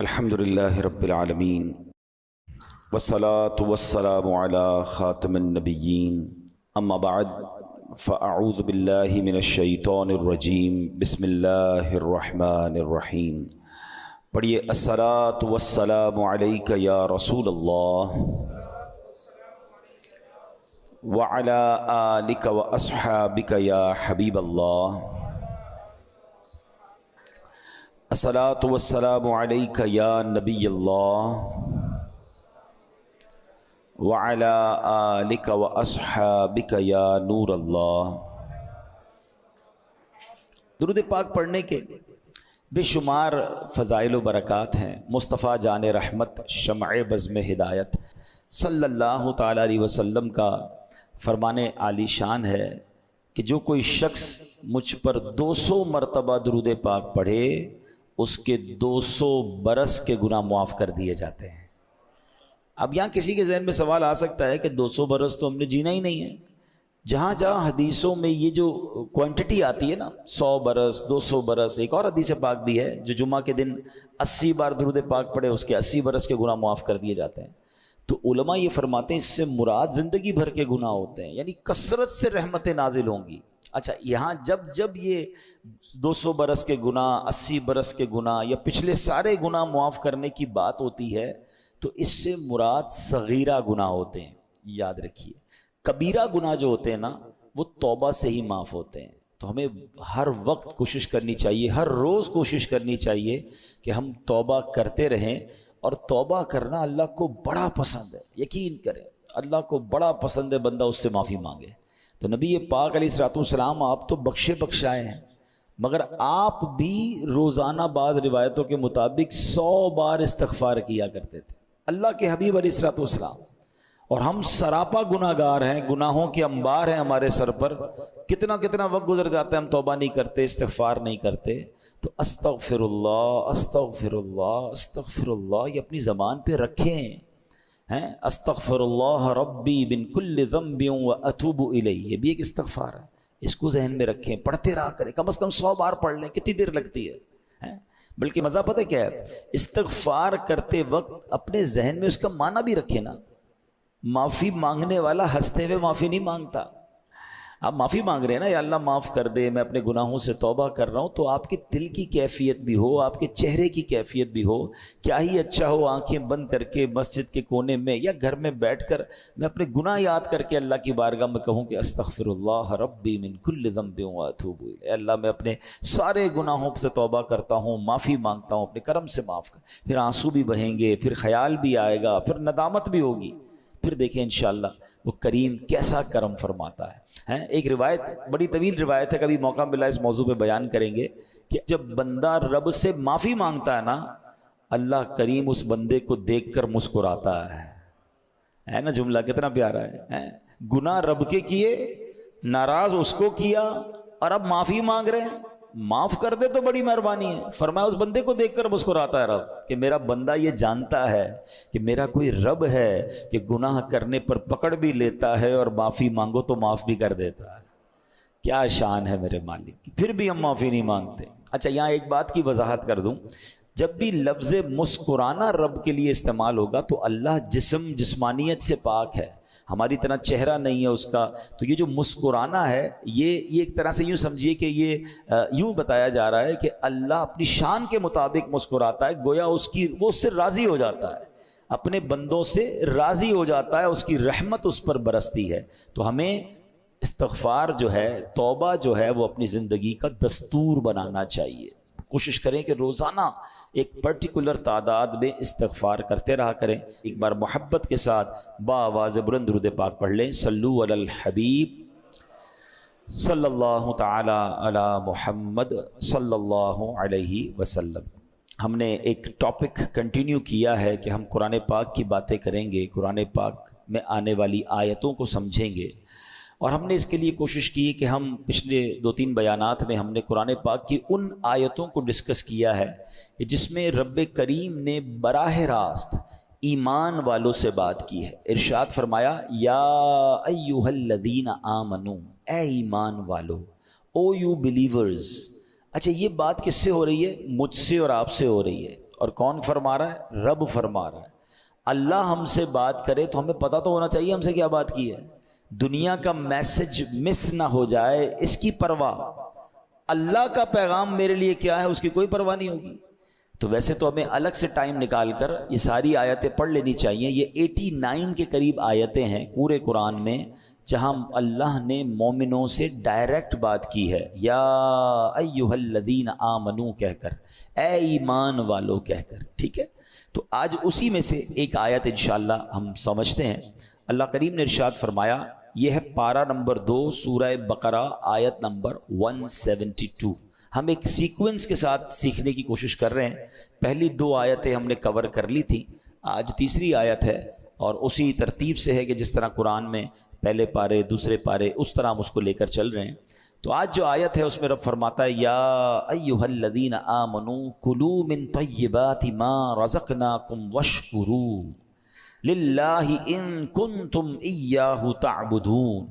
الحمدللہ رب العالمین والصلاة والسلام علی خاتم النبیین اما بعد فاعوذ باللہ من الشیطان الرجیم بسم اللہ الرحمن الرحیم۔ پڑھیے الصلاة والسلام علیک یا رسول اللہ وعلی آلک واصحابک یا حبیب اللہ۔ الصلاۃ والسلام علیک یا نبی اللہ وعلی آلک واصحابک یا نور اللہ۔ درود پاک پڑھنے کے بے شمار فضائل و برکات ہیں۔ مصطفیٰ جان رحمت شمع بزم ہدایت صلی اللہ تعالیٰ علیہ وسلم کا فرمان عالی شان ہے کہ جو کوئی شخص مجھ پر 200 مرتبہ درود پاک پڑھے اس کے 200 برس کے گناہ معاف کر دیے جاتے ہیں۔ اب یہاں کسی کے ذہن میں سوال آ سکتا ہے کہ 200 برس تو ہم نے جینا ہی نہیں ہے۔ جہاں جہاں حدیثوں میں یہ جو کوانٹٹی آتی ہے نا 100 برس 200 برس، ایک اور حدیث پاک بھی ہے جو جمعہ کے دن 80 بار درود پاک پڑھے اس کے 80 برس کے گناہ معاف کر دیے جاتے ہیں۔ تو علماء یہ فرماتے ہیں اس سے مراد زندگی بھر کے گناہ ہوتے ہیں، یعنی کثرت سے رحمتیں نازل ہوں گی۔ اچھا، یہاں جب یہ 200 برس کے گناہ 80 برس کے گناہ یا پچھلے سارے گناہ معاف کرنے کی بات ہوتی ہے تو اس سے مراد صغیرہ گناہ ہوتے ہیں۔ یاد رکھیے کبیرہ گناہ جو ہوتے ہیں نا وہ توبہ سے ہی معاف ہوتے ہیں۔ تو ہمیں ہر وقت کوشش کرنی چاہیے، ہر روز کوشش کرنی چاہیے کہ ہم توبہ کرتے رہیں، اور توبہ کرنا اللہ کو بڑا پسند ہے۔ یقین کریں اللہ کو بڑا پسند ہے بندہ اس سے معافی مانگے۔ تو نبی پاک علیہ الصلوۃ والسلام آپ تو بخشے بخشائے ہیں، مگر آپ بھی روزانہ بعض روایتوں کے مطابق 100 بار استغفار کیا کرتے تھے، اللہ کے حبیب علیہ الصلوۃ والسلام۔ اور ہم سراپا گناہ گار ہیں، گناہوں کے انبار ہیں ہمارے سر پر۔ کتنا وقت گزر جاتا ہے ہم توبہ نہیں کرتے، استغفار نہیں کرتے۔ تو استغفر اللہ استغفر اللہ استغفر اللہ یہ اپنی زبان پہ رکھیں ہیں۔ استغفر اللہ ربی من کل ذنب واتوب الیہ، یہ بھی ایک استغفار ہے، اس کو ذہن میں رکھیں، پڑھتے رہا کریں، کم از کم 100 بار پڑھ لیں، کتنی دیر لگتی ہے۔ بلکہ مزہ پتہ کیا ہے، استغفار کرتے وقت اپنے ذہن میں اس کا معنی بھی رکھیں نا۔ معافی مانگنے والا ہنستے ہوئے معافی نہیں مانگتا۔ آپ معافی مانگ رہے ہیں نا، یا اللہ معاف کر دے، میں اپنے گناہوں سے توبہ کر رہا ہوں، تو آپ کے دل کی کیفیت بھی ہو، آپ کے چہرے کی کیفیت بھی ہو۔ کیا ہی اچھا ہو آنکھیں بند کر کے مسجد کے کونے میں یا گھر میں بیٹھ کر میں اپنے گناہ یاد کر کے اللہ کی بارگاہ میں کہوں کہ استغفر اللہ ربی من کل ذنب واتوب الیہ، اے اللہ میں اپنے سارے گناہوں سے توبہ کرتا ہوں، معافی مانگتا ہوں، اپنے کرم سے معاف کر۔ پھر آنسو بھی بہیں گے، پھر خیال بھی آئے گا، پھر ندامت بھی ہوگی، پھر دیکھیں انشاءاللہ وہ کریم کیسا کرم فرماتا ہے۔ ایک روایت بڑی طویل روایت ہے، کبھی موقع ملا اس موضوع پہ بیان کریں گے کہ جب بندہ رب سے معافی مانگتا ہے نا، اللہ کریم اس بندے کو دیکھ کر مسکراتا ہے نا۔ جملہ کتنا پیارا ہے۔ گناہ رب کے کیے، ناراض اس کو کیا، اور اب معافی مانگ رہے ہیں، معاف کر دے تو بڑی مہربانی ہے۔ فرمایا اس بندے کو دیکھ کر مسکراتا ہے رب کہ میرا بندہ یہ جانتا ہے کہ میرا کوئی رب ہے کہ گناہ کرنے پر پکڑ بھی لیتا ہے اور معافی مانگو تو معاف بھی کر دیتا ہے۔ کیا شان ہے میرے مالک کی، پھر بھی ہم معافی نہیں مانگتے۔ اچھا، یہاں ایک بات کی وضاحت کر دوں، جب بھی لفظ مسکرانا رب کے لیے استعمال ہوگا تو اللہ جسمانیت سے پاک ہے، ہماری طرح چہرہ نہیں ہے اس کا۔ تو یہ جو مسکرانا ہے یہ ایک طرح سے یوں سمجھیے کہ یہ یوں بتایا جا رہا ہے کہ اللہ اپنی شان کے مطابق مسکراتا ہے، گویا وہ اس سے راضی ہو جاتا ہے، اپنے بندوں سے راضی ہو جاتا ہے، اس کی رحمت اس پر برستی ہے۔ تو ہمیں استغفار جو ہے، توبہ جو ہے، وہ اپنی زندگی کا دستور بنانا چاہیے۔ کوشش کریں کہ روزانہ ایک پرٹیکولر تعداد میں استغفار کرتے رہا کریں۔ ایک بار محبت کے ساتھ بآواز بلند درود پاک پڑھ لیں، صلو علی الحبیب صلی اللہ تعالی علی محمد صلی اللہ علیہ وسلم۔ ہم نے ایک ٹاپک کنٹینیو کیا ہے کہ ہم قرآن پاک کی باتیں کریں گے، قرآن پاک میں آنے والی آیتوں کو سمجھیں گے، اور ہم نے اس کے لیے کوشش کی کہ ہم پچھلے 2-3 بیانات میں ہم نے قرآن پاک کی ان آیتوں کو ڈسکس کیا ہے کہ جس میں رب کریم نے براہ راست ایمان والوں سے بات کی ہے۔ ارشاد فرمایا یا ایھا الذین آمنو، اے ایمان والو، او یو بلیورز۔ اچھا، یہ بات کس سے ہو رہی ہے؟ مجھ سے اور آپ سے ہو رہی ہے۔ اور کون فرما رہا ہے؟ رب فرما رہا ہے۔ اللہ ہم سے بات کرے تو ہمیں پتہ تو ہونا چاہیے ہم سے کیا بات کی ہے، دنیا کا میسج مس نہ ہو جائے اس کی پرواہ، اللہ کا پیغام میرے لیے کیا ہے اس کی کوئی پرواہ نہیں ہوگی۔ تو ویسے تو ہمیں الگ سے ٹائم نکال کر یہ ساری آیتیں پڑھ لینی چاہیے۔ یہ 89 کے قریب آیتیں ہیں پورے قرآن میں جہاں اللہ نے مومنوں سے ڈائریکٹ بات کی ہے، یا ایھا الذین آمنو کہہ کر، اے ایمان والو کہہ کر، ٹھیک ہے۔ تو آج اسی میں سے ایک آیت انشاءاللہ ہم سمجھتے ہیں۔ اللہ کریم نے ارشاد فرمایا، یہ ہے پارہ نمبر 2 سورہ بقرہ آیت نمبر 172۔ ہم ایک سیکوینس کے ساتھ سیکھنے کی کوشش کر رہے ہیں۔ پہلی 2 آیتیں ہم نے کور کر لی تھی، آج تیسری آیت ہے، اور اسی ترتیب سے ہے کہ جس طرح قرآن میں پہلے پارے دوسرے پارے اس طرح ہم اس کو لے کر چل رہے ہیں۔ تو آج جو آیت ہے اس میں رب فرماتا ہے، یا ایھا الذین آمنوا کلوا من طیبات ما رزقناکم واشکروا للہ ان کنتم ایاہ تعبدون۔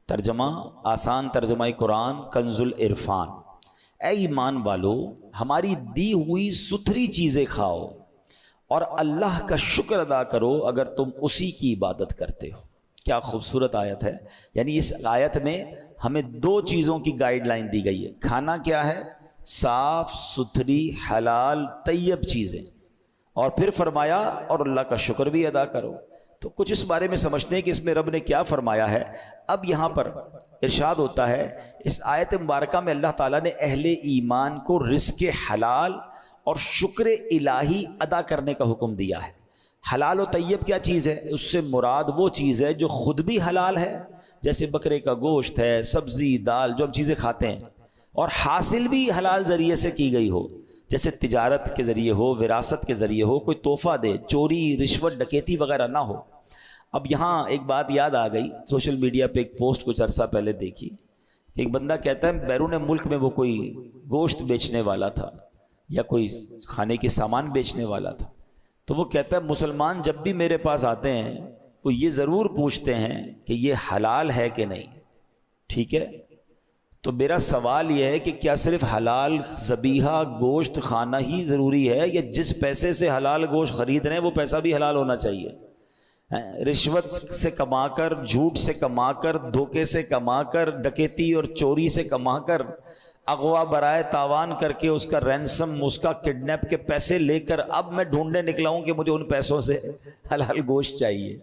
ترجمہ، آسان ترجمہ قرآن کنز العرفان، اے ایمان والو ہماری دی ہوئی ستھری چیزیں کھاؤ اور اللہ کا شکر ادا کرو اگر تم اسی کی عبادت کرتے ہو۔ کیا خوبصورت آیت ہے۔ یعنی اس آیت میں ہمیں 2 چیزوں کی گائیڈ لائن دی گئی ہے۔ کھانا کیا ہے؟ صاف ستھری حلال طیب چیزیں، اور پھر فرمایا اور اللہ کا شکر بھی ادا کرو۔ تو کچھ اس بارے میں سمجھتے ہیں کہ اس میں رب نے کیا فرمایا ہے۔ اب یہاں پر ارشاد ہوتا ہے، اس آیت مبارکہ میں اللہ تعالیٰ نے اہل ایمان کو رزق حلال اور شکر الہی ادا کرنے کا حکم دیا ہے۔ حلال و طیب کیا چیز ہے؟ اس سے مراد وہ چیز ہے جو خود بھی حلال ہے، جیسے بکرے کا گوشت ہے، سبزی دال جو ہم چیزیں کھاتے ہیں، اور حاصل بھی حلال ذریعے سے کی گئی ہو، جیسے تجارت کے ذریعے ہو، وراثت کے ذریعے ہو، کوئی تحفہ دے، چوری رشوت ڈکیتی وغیرہ نہ ہو۔ اب یہاں ایک بات یاد آ گئی، سوشل میڈیا پہ ایک پوسٹ کچھ عرصہ پہلے دیکھی کہ ایک بندہ کہتا ہے بیرون ملک میں وہ کوئی گوشت بیچنے والا تھا یا کوئی کھانے کے سامان بیچنے والا تھا، تو وہ کہتا ہے مسلمان جب بھی میرے پاس آتے ہیں وہ یہ ضرور پوچھتے ہیں کہ یہ حلال ہے کہ نہیں، ٹھیک ہے؟ تو میرا سوال یہ ہے کہ کیا صرف حلال ذبیحہ گوشت کھانا ہی ضروری ہے، یا جس پیسے سے حلال گوشت خرید رہے ہیں وہ پیسہ بھی حلال ہونا چاہیے؟ رشوت سے کما کر، جھوٹ سے کما کر، دھوکے سے کما کر، ڈکیتی اور چوری سے کما کر، اغوا برائے تاوان کر کے اس کا رینسم، اس کا کڈنیپ کے پیسے لے کر اب میں ڈھونڈنے نکلا ہوں کہ مجھے ان پیسوں سے حلال گوشت چاہیے،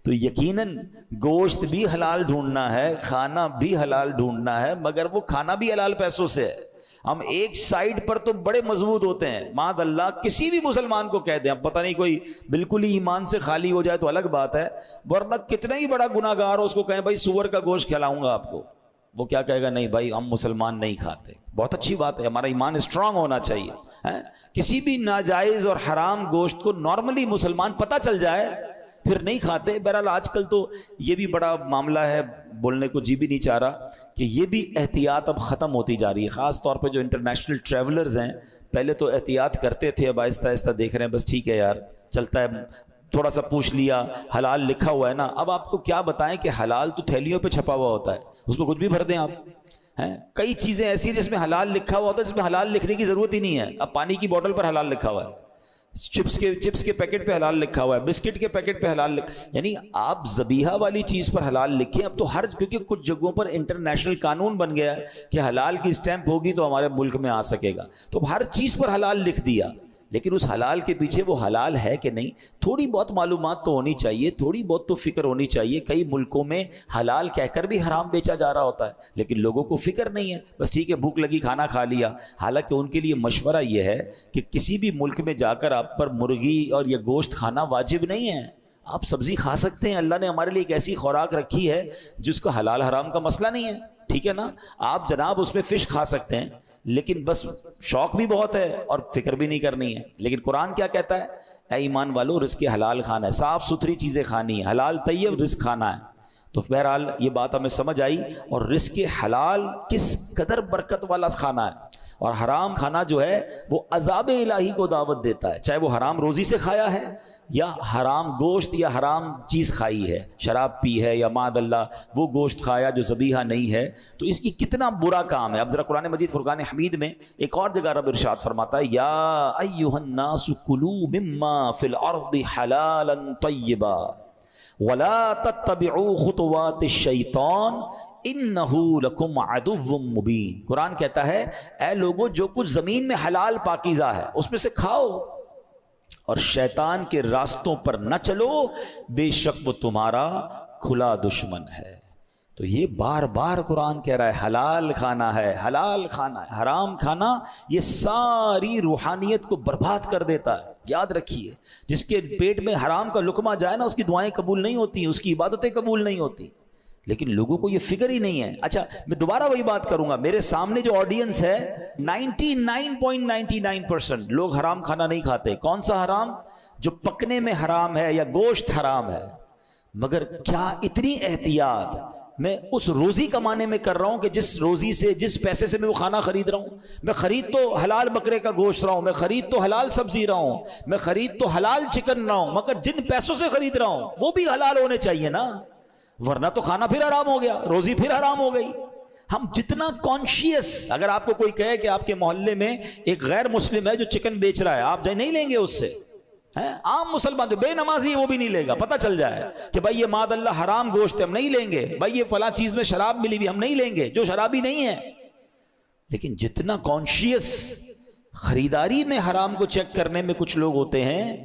تو یقیناً گوشت بھی حلال ڈھونڈنا ہے، کھانا بھی حلال ڈھونڈنا ہے، مگر وہ کھانا بھی حلال پیسوں سے ہے۔ ہم ایک سائیڈ پر تو بڑے مضبوط ہوتے ہیں، معاذ اللہ کسی بھی مسلمان کو کہہ دیں، اب پتہ نہیں کوئی بالکل ہی ایمان سے خالی ہو جائے تو الگ بات ہے، ورنہ کتنا ہی بڑا گناہ گار ہو اس کو کہیں بھائی سور کا گوشت کھلاؤں گا آپ کو، وہ کیا کہے گا؟ نہیں بھائی ہم مسلمان نہیں کھاتے۔ بہت اچھی بات ہے، ہمارا ایمان اسٹرانگ ہونا چاہیے۔ کسی بھی ناجائز اور حرام گوشت کو نارملی مسلمان پتہ چل جائے پھر نہیں کھاتے۔ بہرحال آج کل تو یہ بھی بڑا معاملہ ہے، بولنے کو جی بھی نہیں چاہ رہا کہ یہ بھی احتیاط اب ختم ہوتی جا رہی ہے، خاص طور پہ جو انٹرنیشنل ٹریولرز ہیں، پہلے تو احتیاط کرتے تھے، اب آہستہ آہستہ دیکھ رہے ہیں بس ٹھیک ہے یار چلتا ہے، تھوڑا سا پوچھ لیا حلال لکھا ہوا ہے نا۔ اب آپ کو کیا بتائیں کہ حلال تو تھیلیوں پہ چھپا ہوا ہوتا ہے، اس میں کچھ بھی بھر دیں آپ، ہیں کئی چیزیں ایسی ہیں جس میں حلال لکھا ہوا ہوتا ہے، جس میں حلال لکھنے کی ضرورت ہی نہیں ہے۔ اب پانی کی بوتل پر حلال لکھا ہوا ہے، چپس کے پیکٹ پہ حلال لکھا ہوا ہے، بسکٹ کے پیکٹ پہ حلال یعنی آپ ذبیحہ والی چیز پر حلال لکھیں۔ اب تو کیونکہ کچھ جگہوں پر انٹرنیشنل قانون بن گیا ہے کہ حلال کی اسٹیمپ ہوگی تو ہمارے ملک میں آ سکے گا، تو ہر چیز پر حلال لکھ دیا، لیکن اس حلال کے پیچھے وہ حلال ہے کہ نہیں، تھوڑی بہت معلومات تو ہونی چاہیے، تھوڑی بہت تو فکر ہونی چاہیے۔ کئی ملکوں میں حلال کہہ کر بھی حرام بیچا جا رہا ہوتا ہے، لیکن لوگوں کو فکر نہیں ہے، بس ٹھیک ہے بھوک لگی کھانا کھا لیا۔ حالانکہ ان کے لیے مشورہ یہ ہے کہ کسی بھی ملک میں جا کر آپ پر مرغی اور یہ گوشت کھانا واجب نہیں ہے، آپ سبزی کھا سکتے ہیں، اللہ نے ہمارے لیے ایک ایسی خوراک رکھی ہے جس کا حلال حرام کا مسئلہ نہیں ہے، ٹھیک ہے نا؟ آپ جناب اس میں فش کھا سکتے ہیں، لیکن بس شوق بھی بہت ہے اور فکر بھی نہیں کرنی ہے۔ لیکن قرآن کیا کہتا ہے؟ اے ایمان والو رزق حلال کھانا ہے، صاف ستھری چیزیں کھانی ہے، حلال طیب رزق کھانا ہے۔ تو بہرحال یہ بات ہمیں سمجھ آئی. اور رزق حلال کس قدر برکت والا کھانا ہے، اور حرام کھانا جو ہے وہ عذاب الہی کو دعوت دیتا ہے، چاہے وہ حرام روزی سے کھایا ہے یا حرام گوشت یا حرام چیز کھائی ہے، شراب پی ہے یا معاذ اللہ وہ گوشت کھایا جو ذبیحہ نہیں ہے، تو اس کی کتنا برا کام ہے. اب ذرا قرآن مجید فرقان حمید میں ایک اور جگہ رب ارشاد فرماتا ہے یا ایھا الناس کلوا مما فی الارض حلالا طیبا ولا تتبعوا خطوات الشیطان انہ لکم عدو مبین. قرآن کہتا ہے اے لوگو جو کچھ زمین میں حلال پاکیزہ ہے اس میں سے کھاؤ اور شیطان کے راستوں پر نہ چلو، بے شک وہ تمہارا کھلا دشمن ہے. تو یہ بار بار قرآن کہہ رہا ہے حلال کھانا ہے، حلال کھانا ہے. حرام کھانا یہ ساری روحانیت کو برباد کر دیتا ہے. یاد رکھیے جس کے پیٹ میں حرام کا لقمہ جائے نا اس کی دعائیں قبول نہیں ہوتی، اس کی عبادتیں قبول نہیں ہوتی، لیکن لوگوں کو یہ فکر ہی نہیں ہے. اچھا میں دوبارہ وہی بات کروں گا، میرے سامنے جو آڈینس ہے 99.99% لوگ حرام کھانا نہیں کھاتے. کون سا حرام؟ جو پکنے میں حرام ہے یا گوشت حرام ہے. مگر کیا اتنی احتیاط میں اس روزی کمانے میں کر رہا ہوں کہ جس روزی سے جس پیسے سے میں وہ کھانا خرید رہا ہوں، میں خرید تو حلال بکرے کا گوشت رہا ہوں، میں خرید تو حلال سبزی رہا ہوں، میں خرید تو حلال چکن رہا ہوں، مگر جن پیسوں سے خرید رہا ہوں وہ بھی حلال ہونے چاہیے نا، ورنہ تو کھانا پھر حرام ہو گیا، روزی پھر حرام ہو گئی. ہم جتنا کانشیس، اگر آپ کو کوئی کہے کہ آپ کے محلے میں ایک غیر مسلم ہے جو چکن بیچ رہا ہے، آپ جائے نہیں لیں گے اس سے. عام مسلمان جو بے نمازی ہے وہ بھی نہیں لے گا، پتہ چل جائے کہ بھائی یہ معاذ اللہ حرام گوشت ہے ہم نہیں لیں گے، بھائی یہ فلاں چیز میں شراب ملی ہوئی ہم نہیں لیں گے، جو شرابی نہیں ہے. لیکن جتنا کانشیس خریداری میں حرام کو چیک کرنے میں کچھ لوگ ہوتے ہیں،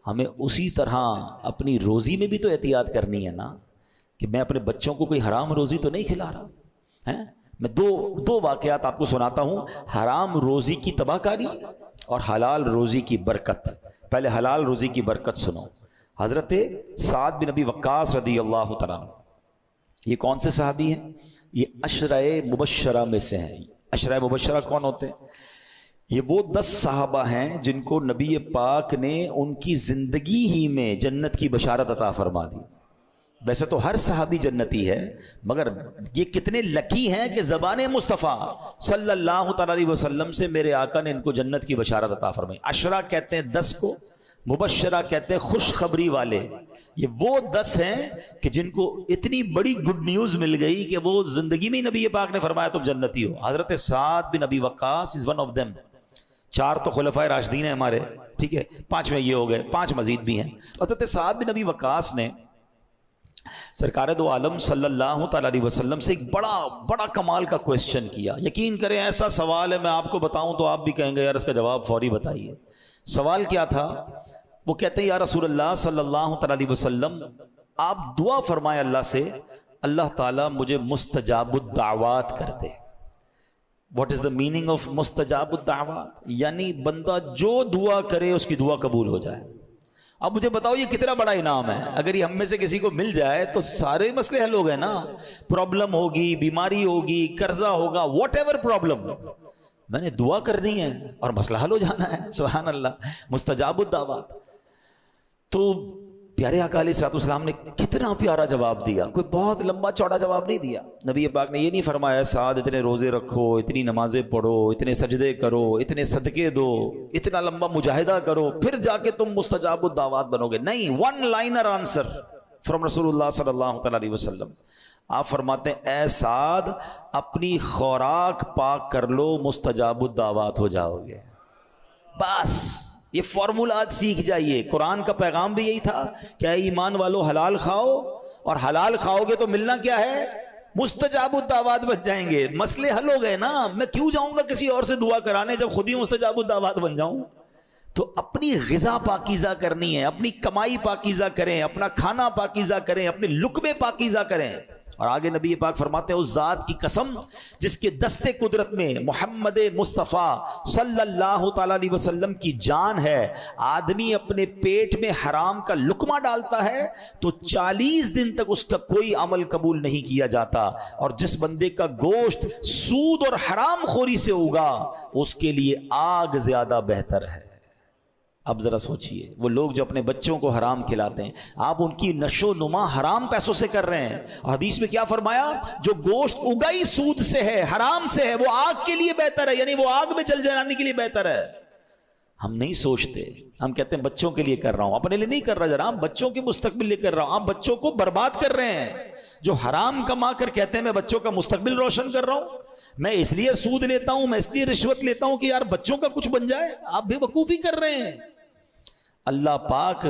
ہمیں اسی طرح اپنی روزی میں بھی تو احتیاط کرنی ہے نا، کہ میں اپنے بچوں کو کوئی حرام روزی تو نہیں کھلا رہا. میں دو واقعات آپ کو سناتا ہوں، حرام روزی کی تباہ کاری اور حلال روزی کی برکت. پہلے حلال روزی کی برکت سنو. حضرت سعد بن ابی وقاص رضی اللہ تعالیٰ عنہ، یہ کون سے صحابی ہیں؟ یہ عشرہ مبشرہ میں سے ہیں. عشرہ مبشرہ کون ہوتے ہیں؟ یہ وہ 10 صحابہ ہیں جن کو نبی پاک نے ان کی زندگی ہی میں جنت کی بشارت عطا فرما دی. ویسے تو ہر صحابی جنتی ہے، مگر یہ کتنے لکی ہیں کہ زبان مصطفیٰ صلی اللہ تعالی علیہ وسلم سے میرے آقا نے ان کو جنت کی بشارت عطا فرمائی. عشرہ کہتے ہیں 10 کو، مبشرہ کہتے ہیں خوشخبری والے. یہ وہ 10 ہیں کہ جن کو اتنی بڑی گڈ نیوز مل گئی کہ وہ زندگی میں نبی پاک نے فرمایا تم جنتی ہو. حضرت سعد بن ابی وقاص از ون آف دیم. 4 تو خلفائے راشدین ہیں ہمارے، ٹھیک ہے، 5ویں یہ ہو گئے، 5 مزید بھی ہیں. حضرت سعد بن ابی وقاص نے سرکار دو عالم صلی اللہ تعالی علیہ وسلم سے ایک بڑا کمال کا کویسچن کیا. یقین کریں ایسا سوال ہے میں آپ کو بتاؤں تو آپ بھی کہیں گے یار اس کا جواب فوری بتائیے. سوال کیا تھا؟ وہ کہتے ہیں یا رسول اللہ صلی اللہ تعالی علیہ وسلم آپ دعا فرمائے اللہ سے، اللہ تعالیٰ مجھے مستجاب الدعوات کر دے. What is the meaning of مستجاب الدعوات؟ یعنی بندہ جو دعا کرے اس کی دعا قبول ہو جائے. اب مجھے بتاؤ یہ کتنا بڑا انعام ہے. اگر یہ ہم میں سے کسی کو مل جائے تو سارے مسئلے حل ہو گئے نا. پرابلم ہوگی، بیماری ہوگی، قرضہ ہوگا، واٹ ایور پرابلم، میں نے دعا کرنی ہے اور مسئلہ حل ہو جانا ہے. سبحان اللہ، مستجاب الدعوات. تو پیارے آقا علیہ الصلوۃ والسلام نے کتنا پیارا جواب دیا. کوئی بہت لمبا چوڑا جواب نہیں دیا. نبی پاک نے یہ نہیں فرمایا سعد اتنے روزے رکھو، اتنی نمازیں پڑھو، اتنے سجدے کرو، اتنے صدقے دو، اتنا لمبا مجاہدہ کرو، پھر جا کے تم مستجاب الدعوات بنو گے. نہیں، ون لائنر آنسر فرام رسول اللہ صلی اللہ تعالی علیہ وسلم. آپ فرماتے ہیں اے سعد اپنی خوراک پاک کر لو، مستجاب الدعوات ہو جاؤ گے. بس یہ فارمولہ آج سیکھ جائیے. قرآن کا پیغام بھی یہی تھا کہ اے ایمان والو حلال کھاؤ، اور حلال کھاؤ گے تو ملنا کیا ہے؟ مستجاب الدعوات بن جائیں گے. مسئلے حل ہو گئے نا. میں کیوں جاؤں گا کسی اور سے دعا کرانے جب خود ہی مستجاب الدعوات بن جاؤں؟ تو اپنی غذا پاکیزہ کرنی ہے، اپنی کمائی پاکیزہ کریں، اپنا کھانا پاکیزہ کریں، اپنے لقمے پاکیزہ کریں. اور آگے نبی پاک فرماتے ہیں اس ذات کی قسم جس کے دستے قدرت میں محمد مصطفیٰ صلی اللہ تعالی علیہ وسلم کی جان ہے، آدمی اپنے پیٹ میں حرام کا لقمہ ڈالتا ہے تو 40 دن تک اس کا کوئی عمل قبول نہیں کیا جاتا. اور جس بندے کا گوشت سود اور حرام خوری سے ہوگا اس کے لیے آگ زیادہ بہتر ہے. اب ذرا سوچئے، وہ لوگ جو اپنے بچوں کو حرام کھلاتے ہیں، آپ ان کی نشو و نما حرام پیسوں سے کر رہے ہیں. حدیث میں کیا فرمایا؟ جو گوشت اگا ہی سود سے ہے، حرام سے ہے، وہ آگ کے لیے بہتر ہے، یعنی وہ آگ میں جل جانے کے لیے بہتر ہے. ہم نہیں سوچتے، ہم کہتے ہیں بچوں کے لیے کر رہا ہوں، اپنے لیے نہیں کر رہا. ذرا بچوں کے مستقبل لیے کر رہا ہوں. آپ بچوں کو برباد کر رہے ہیں. جو حرام کما کر کہتے ہیں میں بچوں کا مستقبل روشن کر رہا ہوں، میں اس لیے سود لیتا ہوں، میں اس لیے رشوت لیتا ہوں کہ یار بچوں کا کچھ بن جائے، آپ بے وقوفی کر رہے ہیں. اللہ پاک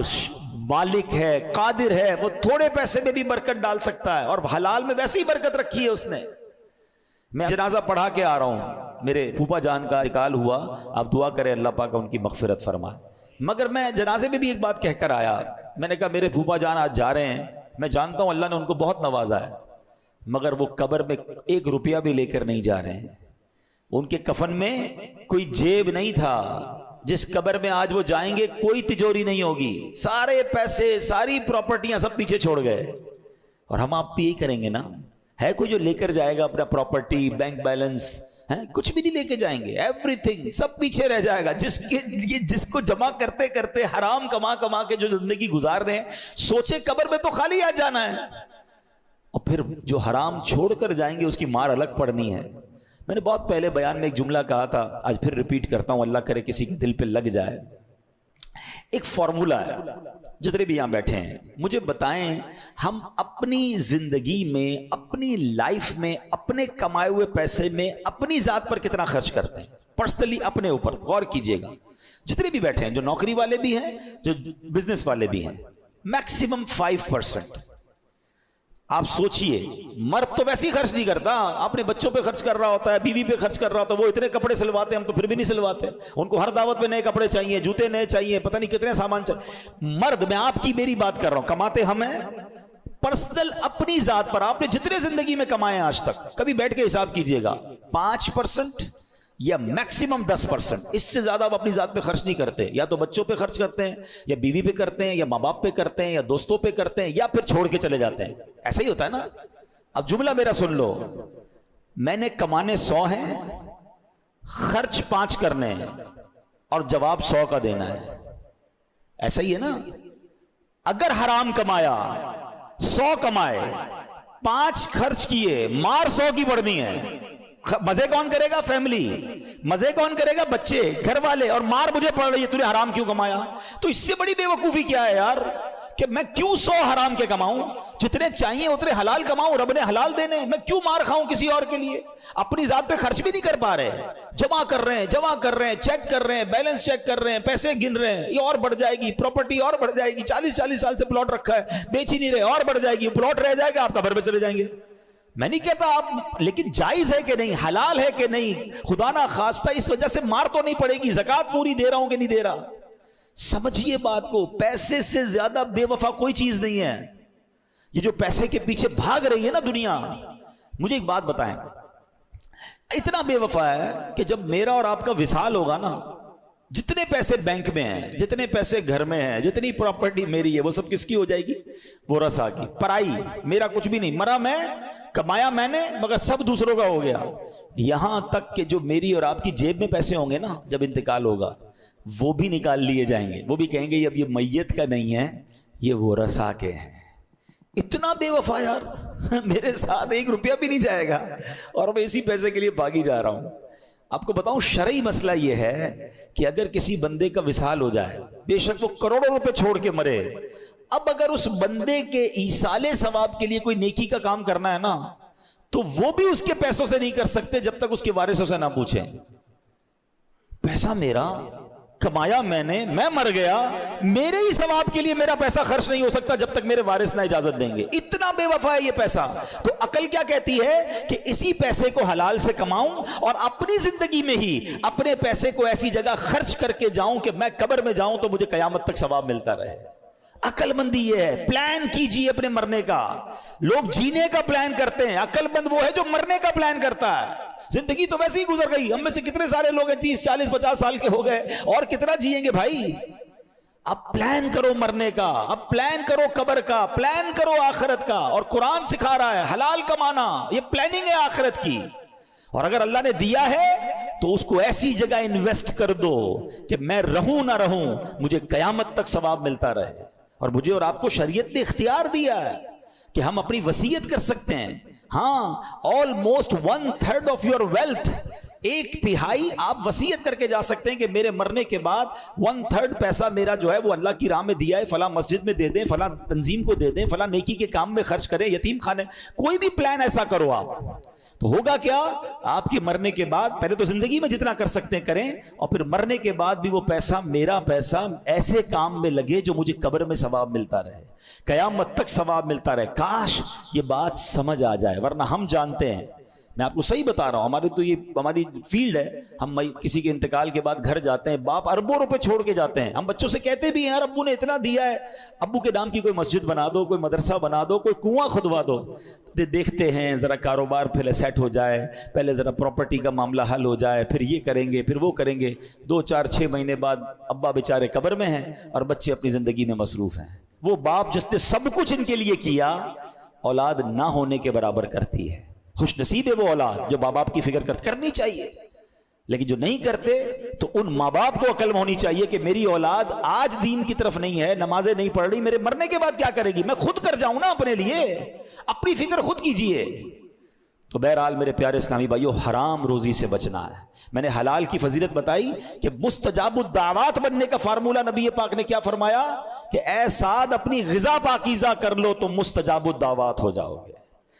مالک ہے، قادر ہے، وہ تھوڑے پیسے میں بھی برکت ڈال سکتا ہے، اور حلال میں ویسے ہی برکت رکھی ہے اس نے. میں جنازہ پڑھا کے آ رہا ہوں، میرے پھوپھا جان کا انتقال ہوا، آپ دعا کریں اللہ پاک ان کی مغفرت فرمائے. مگر میں جنازے میں بھی ایک بات کہہ کر آیا، میں نے کہا میرے پھوپھا جان آج جا رہے ہیں، میں جانتا ہوں اللہ نے ان کو بہت نوازا ہے، مگر وہ قبر میں 1 روپیہ بھی لے کر نہیں جا رہے ہیں. ان کے کفن میں کوئی جیب نہیں تھا. جس قبر میں آج وہ جائیں گے کوئی تجوری نہیں ہوگی، سارے پیسے ساری پراپرٹیاں سب پیچھے چھوڑ گئے. اور ہم آپ بھی یہی کریں گے نا؟ ہے کوئی جو لے کر جائے گا اپنا پراپرٹی، بینک بیلنس؟ کچھ بھی نہیں لے کے جائیں گے، ایوری تھنگ سب پیچھے رہ جائے گا. جس کو جمع کرتے کرتے حرام کما کما کے جو زندگی گزار رہے ہیں، سوچے قبر میں تو خالی آ جانا ہے، اور پھر جو حرام چھوڑ کر جائیں گے اس کی مار الگ پڑنی ہے. میں نے بہت پہلے بیان میں ایک جملہ کہا تھا، آج پھر ریپیٹ کرتا ہوں، اللہ کرے کسی کے دل پہ لگ جائے. ایک فارمولہ ہے، جتنے بھی یہاں بیٹھے ہیں مجھے بتائیں، ہم اپنی زندگی میں، اپنی لائف میں، اپنے کمائے ہوئے پیسے میں اپنی ذات پر کتنا خرچ کرتے ہیں؟ پرسنلی اپنے اوپر غور کیجئے گا. جتنے بھی بیٹھے ہیں، جو نوکری والے بھی ہیں، جو بزنس والے بھی ہیں، میکسیمم 5%. آپ سوچئے، مرد تو ویسے ہی خرچ نہیں کرتا، اپنے بچوں پہ خرچ کر رہا ہوتا ہے، بیوی پہ خرچ کر رہا ہوتا ہے. وہ اتنے کپڑے سلواتے ہیں، ہم تو پھر بھی نہیں سلواتے. ان کو ہر دعوت پہ نئے کپڑے چاہیے، جوتے نئے چاہیے، پتہ نہیں کتنے سامان چاہیے. مرد، میں آپ کی میری بات کر رہا ہوں، کماتے ہم ہیں. پرسنل اپنی ذات پر آپ نے جتنے زندگی میں کمائے ہیں آج تک، کبھی بیٹھ کے حساب کیجئے گا، 5% یا میکسیمم 10%. اس سے زیادہ آپ اپنی ذات پہ خرچ نہیں کرتے. یا تو بچوں پہ خرچ کرتے ہیں، یا بیوی پہ کرتے ہیں، یا ماں باپ پہ کرتے ہیں، یا دوستوں پہ کرتے ہیں، یا پھر چھوڑ کے چلے جاتے ہیں. ایسا ہی ہوتا ہے نا؟ اب جملہ میرا سن لو، میں نے کمانے 100 ہیں، خرچ 5 کرنے ہیں، اور جواب 100 کا دینا ہے. ایسا ہی ہے نا؟ اگر حرام کمایا، 100 کمائے، 5 خرچ کیے، مار 100 کی پڑنی ہے. مزے کون کرے گا؟ فیملی. مزے کون کرے گا؟ بچے، گھر والے. اور مار مجھے پڑ رہی ہے، تو نے حرام کیوں کمایا؟ تو اس سے بڑی بے وقوفی کیا ہے یار، کہ میں کیوں 100 حرام کے کماؤں؟ جتنے چاہیے اتنے حلال کماؤں، رب نے حلال دینے. میں کیوں مار کھاؤں کسی اور کے لیے؟ اپنی ذات پہ خرچ بھی نہیں کر پا رہے، جمع کر رہے ہیں، چیک کر رہے ہیں، بیلنس چیک کر رہے ہیں، پیسے گن رہے ہیں. یہ اور بڑھ جائے گی، پراپرٹی اور بڑھ جائے گی. 40 سال سے پلاٹ رکھا ہے، بیچ ہی نہیں رہے، اور بڑھ جائے گی. پلاٹ رہ جائے گا، آپ قبر پہ چلے جائیں گے. میں نہیں کہتا آپ، لیکن جائز ہے کہ نہیں، حلال ہے کہ نہیں؟ خدا نہ خواستہ اس وجہ سے مار تو نہیں پڑے گی. زکوٰۃ پوری دے رہا ہوں کہ نہیں دے رہا؟ سمجھیے بات کو. پیسے سے زیادہ بے وفا کوئی چیز نہیں ہے. یہ جو پیسے کے پیچھے بھاگ رہی ہے نا دنیا، مجھے ایک بات بتائیں، اتنا بے وفا ہے کہ جب میرا اور آپ کا وصال ہوگا نا، جتنے پیسے بینک میں ہیں، جتنے پیسے گھر میں ہیں، جتنی پراپرٹی میری ہے، وہ سب کس کی ہو جائے گی؟ ورثاء کی. پرائی. میرا کچھ بھی نہیں. مرا میں، کمایا میں نے، مگر سب دوسروں کا ہو گیا. یہاں تک کہ جو میری اور آپ کی جیب میں پیسے ہوں گے نا، جب انتقال ہوگا، وہ بھی نکال لیے جائیں گے. وہ بھی کہیں گے اب یہ میت کا نہیں ہے، یہ ورثاء کے ہیں. اتنا بے وفا یار. میرے ساتھ 1 روپیہ بھی نہیں جائے گا، اور میں اسی پیسے کے لیے بھاگی جا رہا ہوں. آپ کو بتاؤں، شرعی مسئلہ یہ ہے کہ اگر کسی بندے کا وصال ہو جائے، بے شک وہ کروڑوں روپے چھوڑ کے مرے، اب اگر اس بندے کے ایصال ثواب کے لیے کوئی نیکی کا کام کرنا ہے نا، تو وہ بھی اس کے پیسوں سے نہیں کر سکتے جب تک اس کے وارثوں سے نہ پوچھیں. پیسہ میرا، کمایا میں نے، میں مر گیا، میرے ہی ثواب کے لیے میرا پیسہ خرچ نہیں ہو سکتا جب تک میرے وارث نہ اجازت دیں گے. اتنا بے وفا ہے یہ پیسہ. تو عقل کیا کہتی ہے کہ اسی پیسے کو حلال سے کماؤں، اور اپنی زندگی میں ہی اپنے پیسے کو ایسی جگہ خرچ کر کے جاؤں کہ میں قبر میں جاؤں تو مجھے قیامت تک ثواب ملتا رہے. عقل مندی یہ ہے. پلان کیجئے اپنے مرنے کا. لوگ جینے کا پلان کرتے ہیں، عقل مند وہ ہے جو مرنے کا پلان کرتا ہے. زندگی تو ویسے ہی گزر گئی. ہم میں سے کتنے سارے لوگ ہیں 30 40 50 سال کے ہو گئے، اور کتنا جیئیں گے بھائی؟ اب پلان کرو مرنے کا، اب پلان کرو قبر کا، پلان کرو آخرت کا. اور قرآن سکھا رہا ہے حلال کمانا، یہ پلاننگ ہے آخرت کی. اور اگر اللہ نے دیا ہے تو اس کو ایسی جگہ انویسٹ کر دو کہ میں رہوں نہ رہوں مجھے قیامت تک ثواب ملتا رہے. اور مجھے اور آپ کو شریعت نے اختیار دیا ہے کہ ہم اپنی وصیت کر سکتے ہیں. ہاں, آلموسٹ 1/3 آف یور ویلتھ, 1/3 آپ وصیت کر کے جا سکتے ہیں کہ میرے مرنے کے بعد 1/3 پیسہ میرا جو ہے وہ اللہ کی راہ میں دیا ہے, فلاں مسجد میں دے دیں, فلاں تنظیم کو دے دیں, فلاں نیکی کے کام میں خرچ کریں, یتیم خانے, کوئی بھی پلان ایسا کرو آپ. تو ہوگا کیا, آپ کی مرنے کے بعد پہلے تو زندگی میں جتنا کر سکتے ہیں کریں, اور پھر مرنے کے بعد بھی وہ پیسہ, میرا پیسہ ایسے کام میں لگے جو مجھے قبر میں ثواب ملتا رہے, قیامت تک ثواب ملتا رہے. کاش یہ بات سمجھ آ جائے, ورنہ ہم جانتے ہیں, میں آپ کو صحیح بتا رہا ہوں, ہماری تو یہ ہماری فیلڈ ہے, ہم کسی کے انتقال کے بعد گھر جاتے ہیں, باپ اربوں روپے چھوڑ کے جاتے ہیں, ہم بچوں سے کہتے بھی ہیں یار ابو نے اتنا دیا ہے, ابو کے نام کی کوئی مسجد بنا دو, کوئی مدرسہ بنا دو, کوئی کنواں کھدوا دو. دیکھتے ہیں ذرا کاروبار پھر سیٹ ہو جائے, پہلے ذرا پراپرٹی کا معاملہ حل ہو جائے, پھر یہ کریں گے, پھر وہ کریں گے. 2 4 6 مہینے بعد ابا بیچارے قبر میں ہیں اور بچے اپنی زندگی میں مصروف ہیں. وہ باپ جس نے سب کچھ ان کے لیے کیا, اولاد نہ ہونے کے برابر کرتی ہے. خوش نصیب ہے وہ اولاد جو ماں باپ کی فکر کرنی چاہیے, لیکن جو نہیں کرتے تو ان ماں باپ کو عقل ہونی چاہیے کہ میری اولاد آج دین کی طرف نہیں ہے, نمازیں نہیں پڑھ رہی, میرے مرنے کے بعد کیا کرے گی, میں خود کر جاؤں نا اپنے لیے, اپنی فکر خود کیجئے. تو بہرحال میرے پیارے اسلامی بھائیو, حرام روزی سے بچنا ہے. میں نے حلال کی فضیلت بتائی کہ مستجاب الدعوات بننے کا فارمولہ نبی پاک نے کیا فرمایا کہ اے سعد اپنی غذا پاکیزہ کر لو تو مستجاب الدعوات ہو جاؤ گے.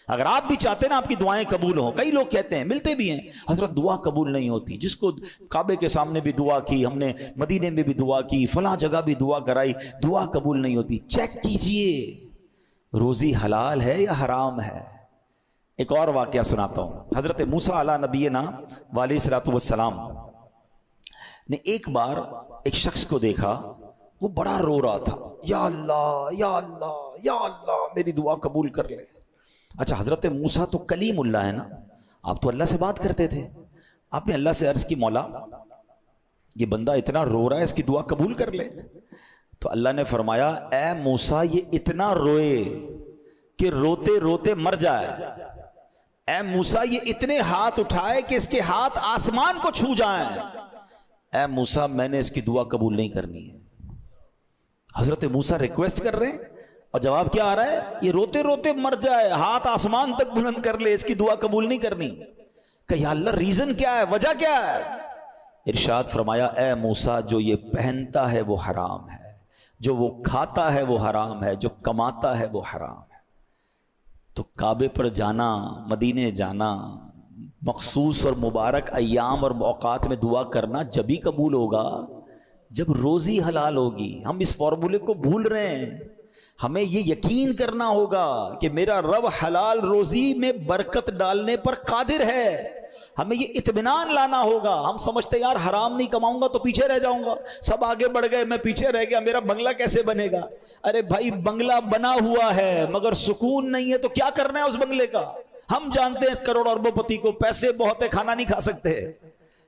اگر آپ بھی چاہتے ہیں نا آپ کی دعائیں قبول ہوں, کئی لوگ کہتے ہیں, ملتے بھی ہیں, حضرت دعا قبول نہیں ہوتی. جس کو کعبے کے سامنے بھی دعا کی ہم نے, مدینے میں بھی دعا کی, فلاں جگہ بھی دعا کرائی, دعا قبول نہیں ہوتی. چیک کیجئے روزی حلال ہے یا حرام ہے. ایک اور واقعہ سناتا ہوں. حضرت موسیٰ علیہ نبینا علیہ الصلوۃ والسلام نے ایک بار ایک شخص کو دیکھا, وہ بڑا رو رہا تھا, یا اللہ یا اللہ یا اللہ میری دعا قبول کر لے. اچھا, حضرت موسیٰ تو کلیم اللہ ہے نا, آپ تو اللہ سے بات کرتے تھے. آپ نے اللہ سے عرض کی, مولا یہ بندہ اتنا رو رہا ہے, اس کی دعا قبول کر لے. تو اللہ نے فرمایا, اے موسیٰ یہ اتنا روئے کہ روتے روتے مر جائے. اے موسیٰ یہ اتنے ہاتھ اٹھائے کہ اس کے ہاتھ آسمان کو چھو جائیں. اے موسیٰ میں نے اس کی دعا قبول نہیں کرنی ہے. حضرت موسیٰ ریکویسٹ کر رہے ہیں اور جواب کیا آ رہا ہے, یہ روتے روتے مر جائے, ہاتھ آسمان تک بلند کر لے, اس کی دعا قبول نہیں کرنی. کہ یا اللہ ریزن کیا ہے, وجہ کیا ہے؟ ارشاد فرمایا, اے موسیٰ جو یہ پہنتا ہے وہ حرام ہے, جو وہ کھاتا ہے وہ حرام ہے, جو کماتا ہے وہ حرام ہے. تو کعبے پر جانا, مدینے جانا, مخصوص اور مبارک ایام اور اوقات میں دعا کرنا جبھی قبول ہوگا جب روزی حلال ہوگی. ہم اس فارمولے کو بھول رہے ہیں. ہمیں یہ یقین کرنا ہوگا کہ میرا رب حلال روزی میں برکت ڈالنے پر قادر ہے. ہمیں یہ اطمینان لانا ہوگا. ہم سمجھتے یار حرام نہیں کماؤں گا تو پیچھے رہ جاؤں گا, سب آگے بڑھ گئے میں پیچھے رہ گیا, میرا بنگلہ کیسے بنے گا. ارے بھائی بنگلہ بنا ہوا ہے مگر سکون نہیں ہے, تو کیا کرنا ہے اس بنگلے کا. ہم جانتے ہیں اس کروڑ اربوں پتی کو, پیسے بہت ہے, کھانا نہیں کھا سکتے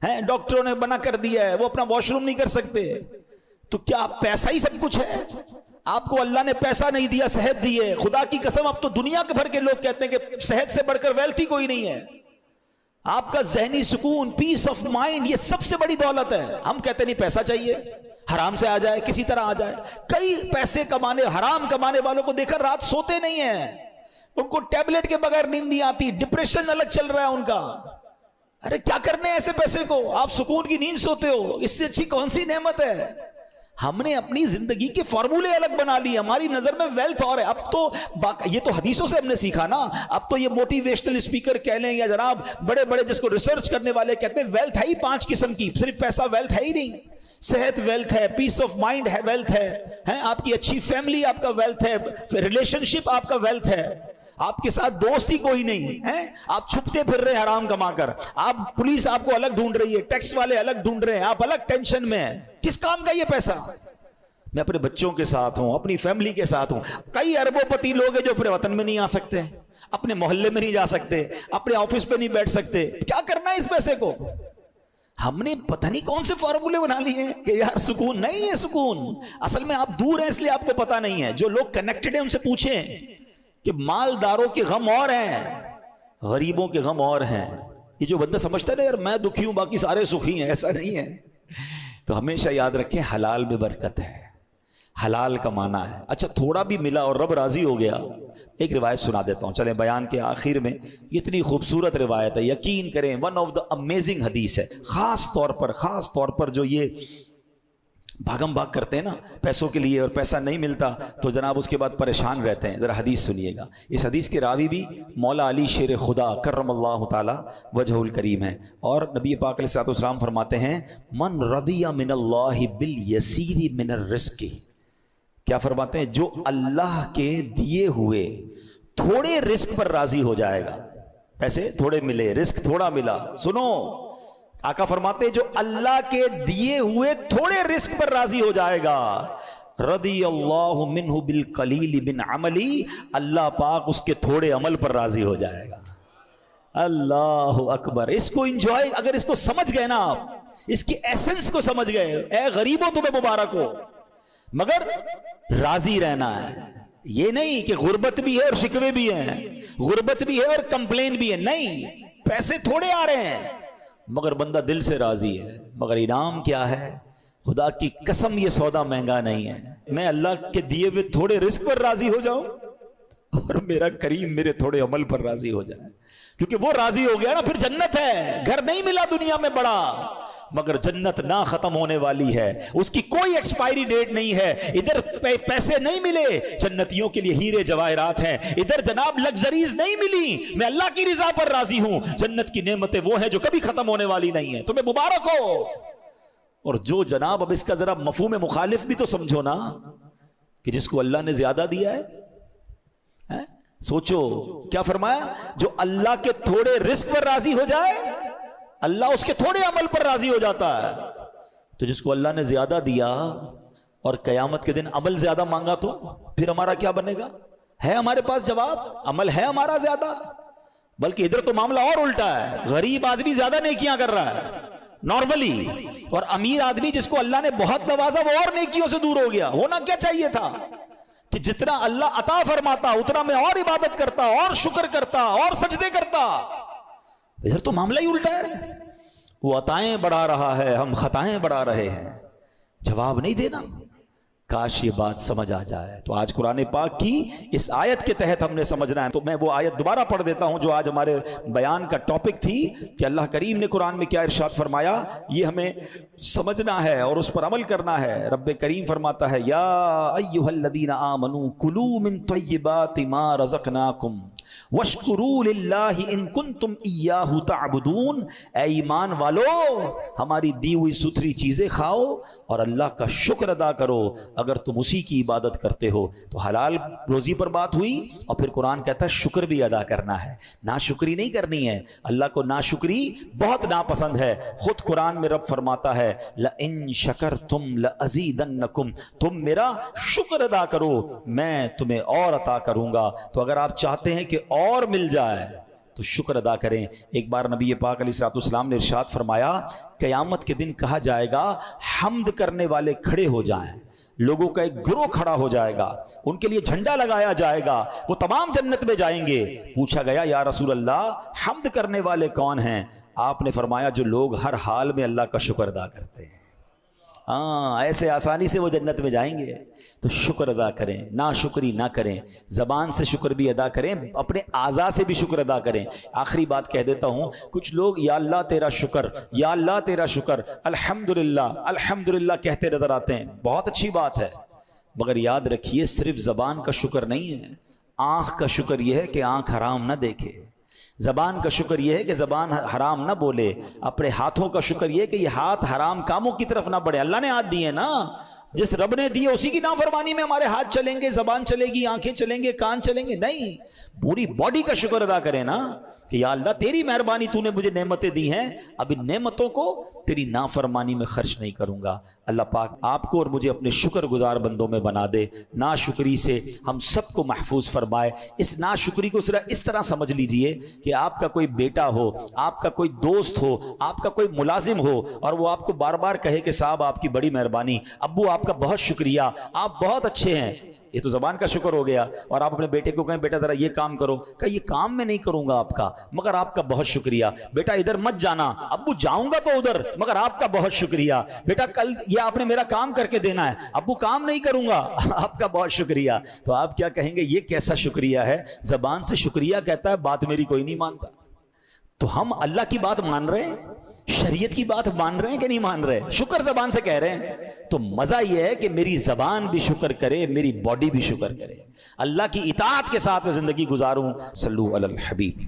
ہیں, ڈاکٹروں نے منع کر دیا ہے, وہ اپنا واش روم نہیں کر سکتے. تو کیا پیسہ ہی سب کچھ ہے؟ آپ کو اللہ نے پیسہ نہیں دیا, صحت دی ہے. خدا کی قسم اب تو دنیا کے بھر کے لوگ کہتے ہیں کہ صحت سے بڑھ کر ویلتھ ہی کوئی نہیں ہے. آپ کا ذہنی سکون, پیس آف مائنڈ, یہ سب سے بڑی دولت ہے. ہم کہتے نہیں پیسہ چاہیے, حرام سے آ جائے, کسی طرح آ جائے. کئی پیسے کمانے, حرام کمانے والوں کو دیکھا رات سوتے نہیں ہیں, ان کو ٹیبلٹ کے بغیر نیند نہیں آتی, ڈپریشن الگ چل رہا ہے ان کا. ارے کیا کرنے ایسے پیسے کو, آپ سکون کی نیند سوتے ہو, اس سے اچھی کون سی نعمت ہے. ہم نے اپنی زندگی کے فارمولے الگ بنا لیے, ہماری نظر میں ویلتھ اور ہے. اب تو یہ تو حدیثوں سے ہم نے سیکھا نا, اب تو یہ موٹیویشنل اسپیکر کہہ لیں یا جناب بڑے بڑے جس کو ریسرچ کرنے والے کہتے ہیں ویلتھ ہے ہی 5 قسم کی. صرف پیسہ ویلتھ ہے ہی نہیں, صحت ویلتھ ہے, پیس آف مائنڈ ہے ویلتھ ہے, آپ کی اچھی فیملی آپ کا ویلتھ ہے, ریلیشن شپ آپ کا ویلتھ ہے, آپ کے ساتھ دوست ہی کوئی نہیں ہے, آپ چھپتے پھر رہے حرام کما کر, آپ پولیس آپ کو الگ ڈھونڈ رہی ہے, ٹیکس والے الگ ڈھونڈ رہے ہیں, آپ الگ ٹینشن میں ہیں. کس کام کا یہ پیسہ؟ میں اپنے بچوں کے ساتھ ہوں, اپنی فیملی کے ساتھ ہوں. کئی اربوں پتی لوگ ہیں جو اپنے وطن میں نہیں آ سکتے, اپنے محلے میں نہیں جا سکتے, اپنے آفس پہ نہیں بیٹھ سکتے. کیا کرنا ہے اس پیسے کو؟ ہم نے پتہ نہیں کون سے فارمولے بنا لیے ہیں کہ یار سکون نہیں ہے. سکون اصل میں آپ دور ہیں اس لیے آپ کو پتہ نہیں ہے. جو لوگ کنیکٹڈ ہیں ان سے پوچھیں کہ مالداروں کے غم اور ہیں, غریبوں کے غم اور ہیں. یہ جو بندہ سمجھتا ہے نا یار میں دکھی ہوں باقی سارے سکھی ہیں، ایسا نہیں ہے. تو ہمیشہ یاد رکھیں حلال میں برکت ہے، حلال کمانا ہے. اچھا تھوڑا بھی ملا اور رب راضی ہو گیا. ایک روایت سنا دیتا ہوں چلیں بیان کے آخر میں. اتنی خوبصورت روایت ہے، یقین کریں ون آف دا امیزنگ حدیث ہے. خاص طور پر جو یہ بھاگم بھاگ کرتے ہیں نا پیسوں کے لیے اور پیسہ نہیں ملتا تو جناب اس کے بعد پریشان رہتے ہیں. ذرا حدیث سنیے گا. اس حدیث کے راوی بھی مولا علی شیر خدا کرم اللہ تعالی وجہ الکریم ہے، اور نبی پاک علیہ الصلوۃ والسلام فرماتے ہیں من رضی من اللہ بالیسیر من الرزق. کیا فرماتے ہیں؟ جو اللہ کے دیے ہوئے تھوڑے رزق پر راضی ہو جائے گا. پیسے تھوڑے ملے، رزق تھوڑا ملا. سنو آقا فرماتے ہیں جو اللہ کے دیے ہوئے تھوڑے رزق پر راضی ہو جائے گا، رضی اللہ منہ بالقلیل من عملی، اللہ پاک اس کے تھوڑے عمل پر راضی ہو جائے گا. اللہ اکبر. اس کو انجوائے، اگر اس کو سمجھ گئے نا آپ، اس کی ایسنس کو سمجھ گئے، اے غریبوں تمہیں مبارک ہو. مگر راضی رہنا ہے، یہ نہیں کہ غربت بھی ہے اور شکوے بھی ہیں، غربت بھی ہے اور کمپلین بھی ہے. نہیں، پیسے تھوڑے آ رہے ہیں مگر بندہ دل سے راضی ہے. مگر انعام کیا ہے؟ خدا کی قسم یہ سودا مہنگا نہیں ہے. میں اللہ کے دیے ہوئے تھوڑے رزق پر راضی ہو جاؤں اور میرا کریم میرے تھوڑے عمل پر راضی ہو جائے. کیونکہ وہ راضی ہو گیا نا پھر جنت ہے. گھر نہیں ملا دنیا میں بڑا، مگر جنت نہ ختم ہونے والی ہے، اس کی کوئی ایکسپائری ڈیٹ نہیں ہے. ادھر پیسے نہیں ملے، جنتیوں کے لیے ہیرے جواہرات ہیں. ادھر جناب لگزریز نہیں ملی، میں اللہ کی رضا پر راضی ہوں. جنت کی نعمتیں وہ ہیں جو کبھی ختم ہونے والی نہیں ہیں. تمہیں مبارک ہو. اور جو جناب اب اس کا ذرا مفہوم مخالف بھی تو سمجھو نا، کہ جس کو اللہ نے زیادہ دیا ہے، سوچو کیا فرمایا؟ جو اللہ کے تھوڑے رزق پر راضی ہو جائے اللہ اس کے تھوڑے عمل پر راضی ہو جاتا ہے. تو جس کو اللہ نے زیادہ دیا اور قیامت کے دن عمل زیادہ مانگا تو پھر ہمارا کیا بنے گا؟ ہے ہمارے پاس جواب؟ عمل ہے ہمارا زیادہ. بلکہ ادھر تو معاملہ اور الٹا ہے. غریب آدمی زیادہ نیکیاں کر رہا ہے نارملی، اور امیر آدمی جس کو اللہ نے بہت نوازا وہ اور نیکیوں سے دور ہو گیا. ہونا کیا چاہیے تھا کہ جتنا اللہ عطا فرماتا اتنا میں اور عبادت کرتا اور شکر کرتا اور سجدے کرتا. ادھر تو معاملہ ہی الٹا ہے. وہ عطائیں بڑھا رہا ہے، ہم خطائیں بڑھا رہے ہیں. جواب نہیں دینا. کاش یہ بات سمجھ آ جائے. تو آج قرآن پاک کی اس آیت کے تحت ہم نے سمجھنا ہے. تو میں وہ آیت دوبارہ پڑھ دیتا ہوں جو آج ہمارے بیان کا ٹاپک تھی، کہ اللہ کریم نے قرآن میں کیا ارشاد فرمایا، یہ ہمیں سمجھنا ہے اور اس پر عمل کرنا ہے. رب کریم فرماتا ہے یا ایھا الذین آمنوا کلوا من طیبات ما رزقناکم واشکروا للہ ان کنتم ایاہ تعبدون. اے ایمان والو ہماری دی ہوئی ستھری چیزیں کھاؤ اور اللہ کا شکر ادا کرو اگر تم اسی کی عبادت کرتے ہو. تو حلال روزی پر بات ہوئی اور پھر قرآن کہتا ہے شکر بھی ادا کرنا ہے، ناشکری نہیں کرنی ہے. اللہ کو ناشکری بہت ناپسند ہے. خود قرآن میں رب فرماتا ہے لئن شکرتم لازیدنکم، تم میرا شکر ادا کرو میں تمہیں اور عطا کروں گا. تو اگر آپ چاہتے ہیں کہ اور مل جائے تو شکر ادا کریں. ایک بار نبی پاک علیہ الصلوۃ والسلام نے ارشاد فرمایا قیامت کے دن کہا جائے گا حمد کرنے والے کھڑے ہو جائیں. لوگوں کا ایک گروہ کھڑا ہو جائے گا، ان کے لیے جھنڈا لگایا جائے گا، وہ تمام جنت میں جائیں گے. پوچھا گیا یا رسول اللہ حمد کرنے والے کون ہیں؟ آپ نے فرمایا جو لوگ ہر حال میں اللہ کا شکر ادا کرتے ہیں. ہاں ایسے آسانی سے وہ جنت میں جائیں گے. تو شکر ادا کریں، ناشکری نہ کریں. زبان سے شکر بھی ادا کریں، اپنے اعضاء سے بھی شکر ادا کریں. آخری بات کہہ دیتا ہوں، کچھ لوگ یا اللہ تیرا شکر، یا اللہ تیرا شکر، الحمدللہ الحمدللہ کہتے نظر آتے ہیں. بہت اچھی بات ہے، مگر یاد رکھیے صرف زبان کا شکر نہیں ہے. آنکھ کا شکر یہ ہے کہ آنکھ حرام نہ دیکھے. زبان کا شکر یہ ہے کہ زبان حرام نہ بولے. اپنے ہاتھوں کا شکر یہ ہے کہ یہ ہاتھ حرام کاموں کی طرف نہ بڑھے. اللہ نے ہاتھ دیے نا، جس رب نے دیے اسی کی نافرمانی میں ہمارے ہاتھ چلیں گے، زبان چلے گی، آنکھیں چلیں گے، کان چلیں گے؟ نہیں، پوری باڈی کا شکر ادا کریں نا کہ یا اللہ تیری مہربانی، تو نے مجھے نعمتیں دی ہیں، اب ان نعمتوں کو تیری نافرمانی میں خرچ نہیں کروں گا. اللہ پاک آپ کو اور مجھے اپنے شکر گزار بندوں میں بنا دے. ناشکری سے ہم سب کو محفوظ فرمائے. اس ناشکری کو صرف اس طرح سمجھ لیجئے کہ آپ کا کوئی بیٹا ہو، آپ کا کوئی دوست ہو، آپ کا کوئی ملازم ہو اور وہ آپ کو بار بار کہے کہ صاحب آپ کی بڑی مہربانی، ابو آپ کا بہت شکریہ، آپ بہت اچھے ہیں. یہ تو زبان کا شکر ہو گیا. اور آپ اپنے بیٹے کو کہیں بیٹا ذرا یہ کام کرو, کہ یہ کام میں نہیں کروں گا آپ کا مگر آپ کا بہت شکریہ. بیٹا ادھر مت جانا, ابو جاؤں گا تو ادھر مگر آپ کا بہت شکریہ. بیٹا کل یہ آپ نے میرا کام کر کے دینا ہے, ابو کام نہیں کروں گا, آپ کا بہت شکریہ. تو آپ کیا کہیں گے یہ کیسا شکریہ ہے؟ زبان سے شکریہ کہتا ہے, بات میری کوئی نہیں مانتا. تو ہم اللہ کی بات مان رہے ہیں, شریعت کی بات مان رہے ہیں کہ نہیں مان رہے؟ شکر زبان سے کہہ رہے ہیں. تو مزہ یہ ہے کہ میری زبان بھی شکر کرے, میری باڈی بھی شکر کرے, اللہ کی اطاعت کے ساتھ میں زندگی گزاروں. صلو علی الحبیب.